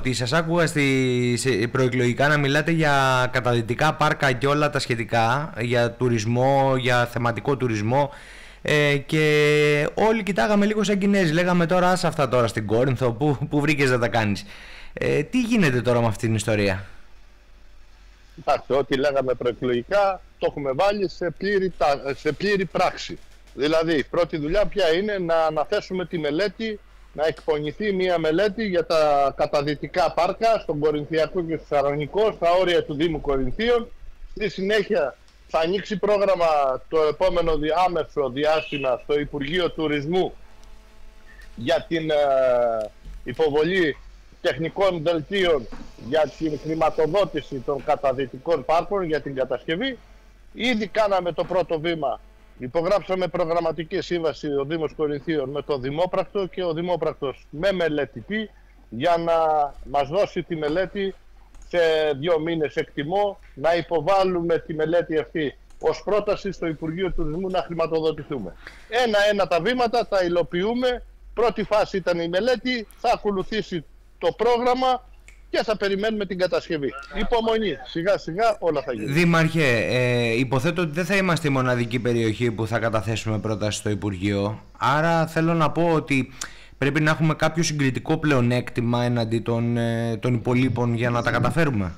ότι σας άκουγα προεκλογικά να μιλάτε για καταδυτικά πάρκα και όλα τα σχετικά, για τουρισμό, για θεματικό τουρισμό, και όλοι κοιτάγαμε λίγο σαν Κινέζοι. Λέγαμε τώρα άσε αυτά τώρα στην Κόρινθο, που βρήκες να τα κάνεις. Τι γίνεται τώρα με αυτή την ιστορία? Εντάξει, ό,τι λέγαμε προεκλογικά το έχουμε βάλει σε πλήρη πράξη. Δηλαδή, η πρώτη δουλειά πια είναι να αναθέσουμε τη μελέτη, να εκπονηθεί μια μελέτη για τα καταδυτικά πάρκα στον Κορινθιακό και στο Σαρονικό, στα όρια του Δήμου Κορινθίων. Στη συνέχεια θα ανοίξει πρόγραμμα το επόμενο άμεσο διάστημα στο Υπουργείο Τουρισμού για την υποβολή τεχνικών δελτίων για την χρηματοδότηση των καταδυτικών πάρκων, για την κατασκευή. Ήδη κάναμε το πρώτο βήμα. Υπογράψαμε προγραμματική σύμβαση ο Δήμος Κορινθίων με τον Δημόπρακτο και ο Δημόπρακτος με μελετητή για να μας δώσει τη μελέτη σε 2 μήνες, εκτιμώ, να υποβάλουμε τη μελέτη αυτή ως πρόταση στο Υπουργείο Τουρισμού να χρηματοδοτηθούμε. Ένα-ένα τα βήματα τα υλοποιούμε. Πρώτη φάση ήταν η μελέτη, θα ακολουθήσει το πρόγραμμα και θα περιμένουμε την κατασκευή. Υπομονή, σιγά σιγά όλα θα γίνουν. Δήμαρχε, υποθέτω ότι δεν θα είμαστε η μοναδική περιοχή που θα καταθέσουμε πρόταση στο Υπουργείο. Άρα θέλω να πω ότι πρέπει να έχουμε κάποιο συγκριτικό πλεονέκτημα έναντι των υπολείπων για να τα καταφέρουμε.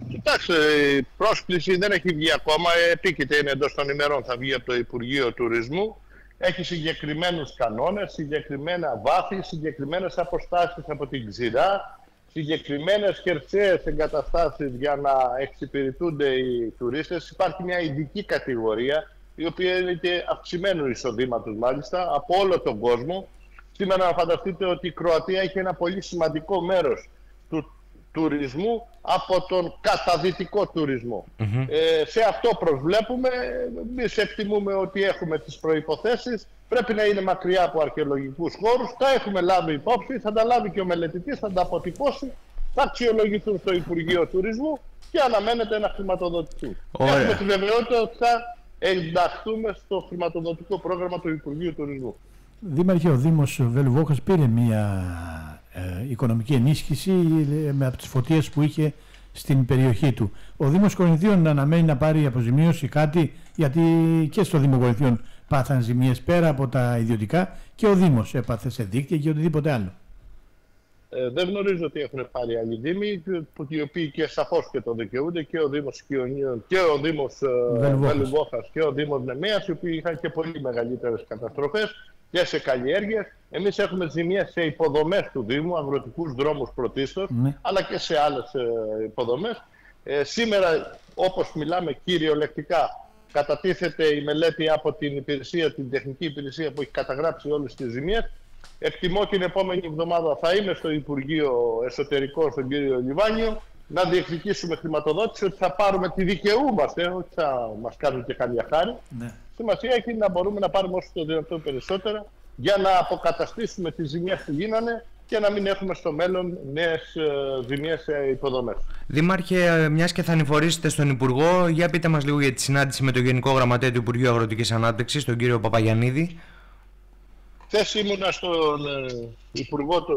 Κοιτάξτε, η πρόσκληση δεν έχει βγει ακόμα. Επίκειται, είναι εντός των ημερών, θα βγει από το Υπουργείο Τουρισμού. Έχει συγκεκριμένους κανόνες, συγκεκριμένα βάθη, συγκεκριμένες αποστάσεις από την ξηρά, συγκεκριμένες χερσαίες εγκαταστάσεις για να εξυπηρετούνται οι τουρίστες. Υπάρχει μια ειδική κατηγορία, η οποία είναι και αυξημένου εισοδήματος μάλιστα, από όλο τον κόσμο. Σήμερα να φανταστείτε ότι η Κροατία έχει ένα πολύ σημαντικό μέρος του τουρισμού από τον καταδυτικό τουρισμό. Σε αυτό προσβλέπουμε. Εμείς εκτιμούμε ότι έχουμε τις προϋποθέσεις. Πρέπει να είναι μακριά από αρχαιολογικούς χώρους. Τα έχουμε λάβει υπόψη, θα τα λάβει και ο μελετητής, θα τα αποτυπώσει, θα αξιολογηθούν στο Υπουργείο Τουρισμού και αναμένεται να χρηματοδοτηθούν. Έχουμε τη βεβαιότητα ότι θα ενταχθούμε στο χρηματοδοτικό πρόγραμμα του Υπουργείου Τουρισμού. Δήμαρχε, ο Δήμος Βελβόχας πήρε μια οικονομική ενίσχυση από τις φωτίες που είχε στην περιοχή του. Ο Δήμος Κορινθίων αναμένει να πάρει αποζημίωση κάτι, γιατί και στο Δήμο Κορινθίων πάθαν ζημίες πέρα από τα ιδιωτικά και ο Δήμος έπαθε σε δίκτυα και οτιδήποτε άλλο. Δεν γνωρίζω ότι έχουν πάρει άλλοι δήμοι, οι οποίοι και σαφώς και το δικαιούνται, και ο Δήμος Σκιονίων και ο Δήμος Βελβόχας και ο Δήμος Νεμέας, οι οποίοι είχαν και πολύ μεγαλύτερες καταστροφές και σε καλλιέργειες. Εμείς έχουμε ζημίες σε υποδομές του Δήμου, αγροτικούς δρόμους πρωτίστως, αλλά και σε άλλες υποδομές. Σήμερα, όπως μιλάμε κυριολεκτικά, κατατίθεται η μελέτη από την υπηρεσία, την τεχνική υπηρεσία που έχει καταγράψει όλες τις ζημίες. Εκτιμώ την επόμενη εβδομάδα θα είμαι στο Υπουργείο Εσωτερικών, στον κύριο Λιβάνιο, να διεκδικήσουμε χρηματοδότηση, ότι θα πάρουμε τη δικαιούμαστε, όχι θα μας κάνουν και καμιά χάρη. Σημασία έχει να μπορούμε να πάρουμε όσο το δυνατόν περισσότερα για να αποκαταστήσουμε τις ζημιές που γίνανε και να μην έχουμε στο μέλλον νέες ζημιές σε υποδομές. Δήμαρχε, μιας και θα ανηφορήσετε στον Υπουργό, για πείτε μας λίγο για τη συνάντηση με τον Γενικό Γραμματέα του Υπουργείου Αγροτικής Ανάπτυξης, τον κύριο Παπαγιαννίδη. Χθες ήμουνα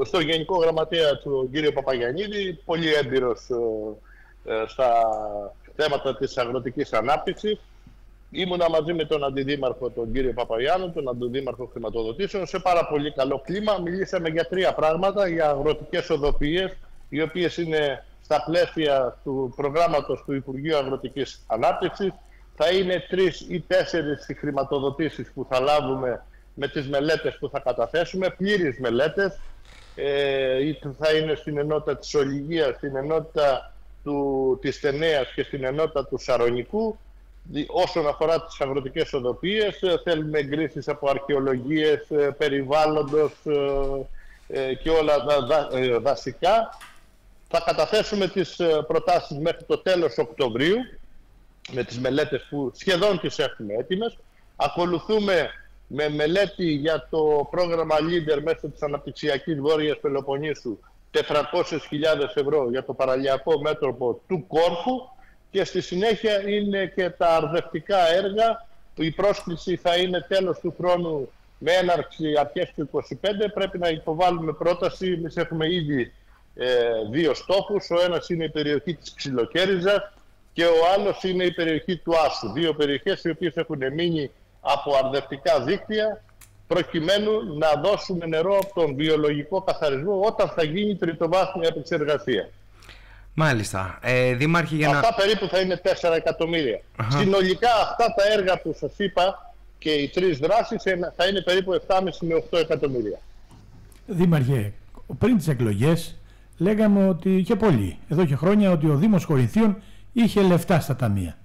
στον Γενικό Γραμματέα του κύριο Παπαγιαννίδη, πολύ έμπειρος στα θέματα της αγροτικής ανάπτυξης. Ήμουνα μαζί με τον Αντιδήμαρχο, τον κύριο Παπαγιάννου, τον Αντιδήμαρχο Χρηματοδοτήσεων, σε πάρα πολύ καλό κλίμα. Μιλήσαμε για 3 πράγματα, για αγροτικές οδοποιίες, οι οποίες είναι στα πλαίσια του προγράμματος του Υπουργείου Αγροτικής Ανάπτυξης. Θα είναι 3 ή 4 οι χρηματοδοτήσεις που θα λάβουμε με τις μελέτες που θα καταθέσουμε, πλήρεις μελέτες. Θα είναι στην ενότητα της Ολυγίας, στην ενότητα της Τενέας και στην ενότητα του Σαρονικού. Όσον αφορά τις αγροτικές οδοποιίες, θέλουμε εγκρίσεις από αρχαιολογίες, περιβάλλοντος και όλα τα δασικά. Θα καταθέσουμε τις προτάσεις μέχρι το τέλος Οκτωβρίου, με τις μελέτες που σχεδόν τις έχουμε έτοιμες. Ακολουθούμε με μελέτη για το πρόγραμμα Leader μέσω της Αναπτυξιακής Βόρειας Πελοποννήσου 400.000 ευρώ για το παραλιακό μέτωπο του Κόρφου. Και στη συνέχεια είναι και τα αρδευτικά έργα. Η πρόσκληση θα είναι τέλος του χρόνου με έναρξη αρχές του 2025. Πρέπει να υποβάλουμε πρόταση. Εμείς έχουμε ήδη δύο στόχους. Ο ένας είναι η περιοχή της Ξυλοκέριζας και ο άλλος είναι η περιοχή του Άσου. Δύο περιοχές οι οποίες έχουν μείνει από αρδευτικά δίκτυα, προκειμένου να δώσουμε νερό από τον βιολογικό καθαρισμό όταν θα γίνει τριτοβάθμια επεξεργασία. Μάλιστα. Δήμαρχε, για αυτά περίπου θα είναι 4 εκατομμύρια. Συνολικά αυτά τα έργα που σας είπα και οι τρεις δράσεις θα είναι περίπου 7,5 με 8 εκατομμύρια. Δήμαρχε, πριν τις εκλογές λέγαμε ότι και πολλοί εδώ και χρόνια ότι ο Δήμος Κορινθίων είχε λεφτά στα ταμεία.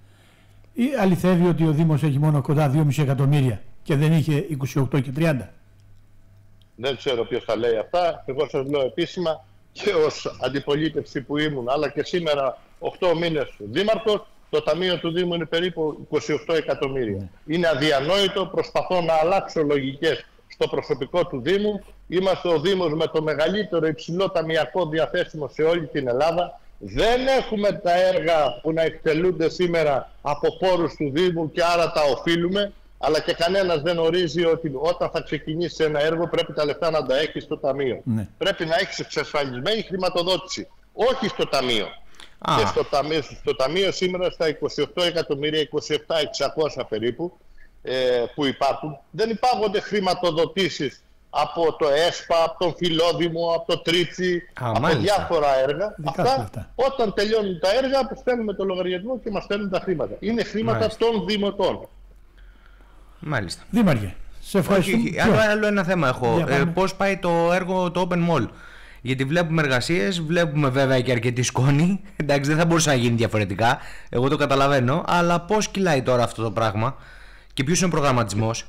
Ή αληθεύει ότι ο Δήμος έχει μόνο κοντά 2,5 εκατομμύρια και δεν είχε 28 και 30? Δεν ξέρω ποιος θα λέει αυτά. Εγώ σας λέω επίσημα και ως αντιπολίτευση που ήμουν, αλλά και σήμερα 8 μήνες δήμαρχος, το ταμείο του Δήμου είναι περίπου 28 εκατομμύρια. Είναι αδιανόητο, προσπαθώ να αλλάξω λογικές στο προσωπικό του Δήμου. Είμαστε ο Δήμος με το μεγαλύτερο υψηλό ταμιακό διαθέσιμο σε όλη την Ελλάδα. Δεν έχουμε τα έργα που να εκτελούνται σήμερα από πόρους του Δήμου και άρα τα οφείλουμε, αλλά και κανένας δεν ορίζει ότι όταν θα ξεκινήσει ένα έργο πρέπει τα λεφτά να τα έχει στο ταμείο. Πρέπει να έχεις εξασφαλισμένη χρηματοδότηση, όχι στο ταμείο. Και στο ταμείο σήμερα στα 28 εκατομμύρια, 27.600 περίπου που υπάρχουν, δεν υπάρχονται χρηματοδοτήσεις από το ΕΣΠΑ, από τον Φιλόδημο, από το Τρίτσι, από διάφορα έργα. Αυτά όταν τελειώνουν τα έργα στέλνουμε το λογαριασμό και μας στέλνουν τα χρήματα. Είναι χρήματα των δημοτών. Μάλιστα. Δήμαρχε, σε ευχαριστούμε. Άλλο ένα θέμα έχω. Πώς πάει το έργο το Open Mall? Γιατί βλέπουμε εργασίες, βλέπουμε βέβαια και αρκετή σκόνη. Εντάξει, δεν θα μπορούσε να γίνει διαφορετικά. Εγώ το καταλαβαίνω. Αλλά πώς κυλάει τώρα αυτό το πράγμα και ποιος είναι ο προγραμματισμός?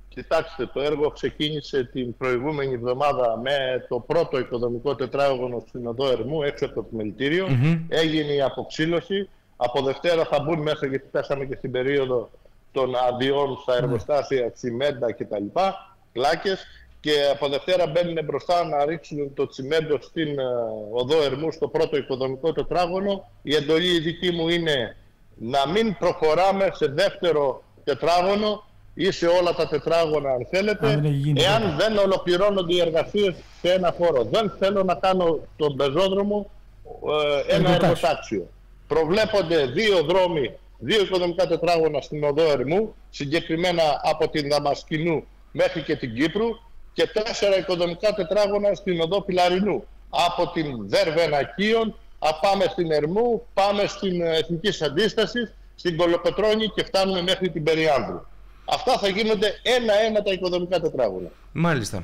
Κοιτάξτε, το έργο ξεκίνησε την προηγούμενη εβδομάδα με το πρώτο οικοδομικό τετράγωνο στην οδό Ερμού, έξω από το επιμελητήριο. Έγινε η αποξύλωση. Από Δευτέρα θα μπουν μέσα, γιατί πέσαμε και στην περίοδο των αδειών στα εργοστάσια, τσιμέντα κτλ. Πλάκες. Και από Δευτέρα μπαίνουν μπροστά να ρίξουν το τσιμέντο στην οδό Ερμού, στο πρώτο οικοδομικό τετράγωνο. Η εντολή η δική μου είναι να μην προχωράμε σε δεύτερο τετράγωνο ή σε όλα τα τετράγωνα αν θέλετε, εάν δεν ολοκληρώνονται οι εργασίες σε ένα χώρο. Δεν θέλω να κάνω τον πεζόδρομο ένα εργοτάξιο. Προβλέπονται δύο δρόμοι, δύο οικοδομικά τετράγωνα στην οδό Ερμού, συγκεκριμένα από την Δαμασκηνού μέχρι και την Κύπρου, και 4 οικοδομικά τετράγωνα στην οδό Πιλαρινού. Από την Δερβενακίων πάμε στην Ερμού, πάμε στην Εθνικής Αντίστασης, στην Κολοπετρώνη και φτάνουμε μέχρι την Περιάνδρου. Αυτά θα γίνονται ένα-ένα τα οικοδομικά τετράγωνα. Μάλιστα.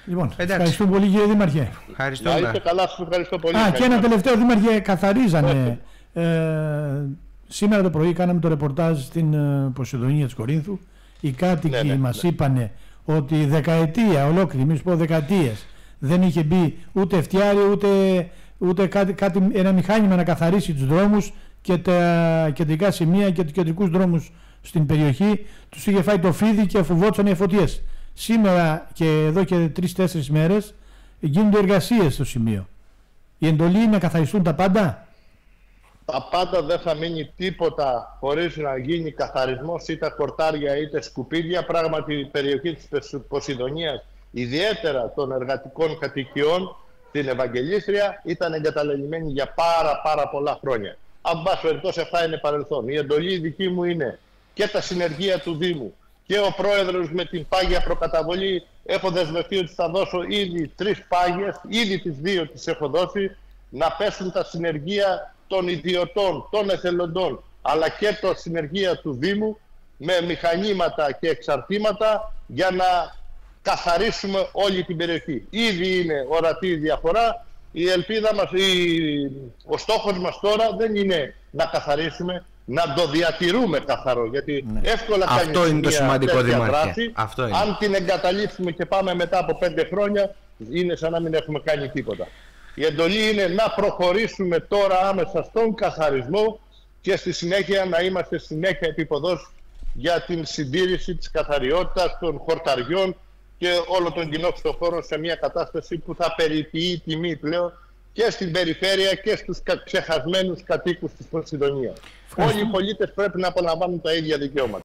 Λοιπόν, ευχαριστούμε πολύ κύριε Δήμαρχε. Να είστε καλά, σας ευχαριστώ πολύ. Και ένα τελευταίο, Δήμαρχε, καθαρίζανε. Σήμερα το πρωί κάναμε το ρεπορτάζ στην Ποσειδονία της Κορίνθου. Οι κάτοικοι μας είπανε ότι δεκαετία ολόκληρη, μη σου πω δεκαετίες, δεν είχε μπει ούτε φτιάρι ούτε ένα μηχάνημα να καθαρίσει τους δρόμους και τα κεντρικά σημεία και τους κεντρικούς δρόμους στην περιοχή. Τους είχε φάει το φίδι και φοβόντουσαν οι φωτιές. Σήμερα και εδώ και 3-4 μέρες γίνονται εργασίες στο σημείο. Η εντολή είναι να καθαριστούν τα πάντα. Τα πάντα, δεν θα μείνει τίποτα χωρίς να γίνει καθαρισμός, είτε κορτάρια είτε σκουπίδια. Πράγματι η περιοχή της Ποσειδονίας, ιδιαίτερα των εργατικών κατοικιών, την Ευαγγελίστρια, ήταν εγκαταλελειμμένη για πάρα πολλά χρόνια. Αν πάση περιπτώσει αυτά είναι παρελθόν. Η εντολή δική μου είναι και τα συνεργεία του Δήμου και ο πρόεδρος με την πάγια προκαταβολή. Έχω δεσμευτεί ότι θα δώσω ήδη 3 πάγιες, ήδη τις 2 τις έχω δώσει, να πέσουν τα συνεργεία των ιδιωτών, των εθελοντών, αλλά και τα συνεργεία του Δήμου με μηχανήματα και εξαρτήματα για να καθαρίσουμε όλη την περιοχή. Ήδη είναι ορατή η διαφορά. Η ελπίδα μας, ο στόχος μας τώρα δεν είναι να καθαρίσουμε, να το διατηρούμε καθαρό, γιατί εύκολα κάνει μια τέτοια δράση. Αν την εγκαταλείψουμε και πάμε μετά από 5 χρόνια, είναι σαν να μην έχουμε κάνει τίποτα. Η εντολή είναι να προχωρήσουμε τώρα άμεσα στον καθαρισμό και στη συνέχεια να είμαστε συνέχεια επίποδος για την συντήρηση της καθαριότητας των χορταριών και όλο τον κοινόχρηστο χώρο σε μια κατάσταση που θα περιποιεί τιμή πλέον και στην περιφέρεια και στους ξεχασμένους κατοίκους της Ποσειδονίας. Όλοι οι πολίτες πρέπει να απολαμβάνουν τα ίδια δικαιώματα.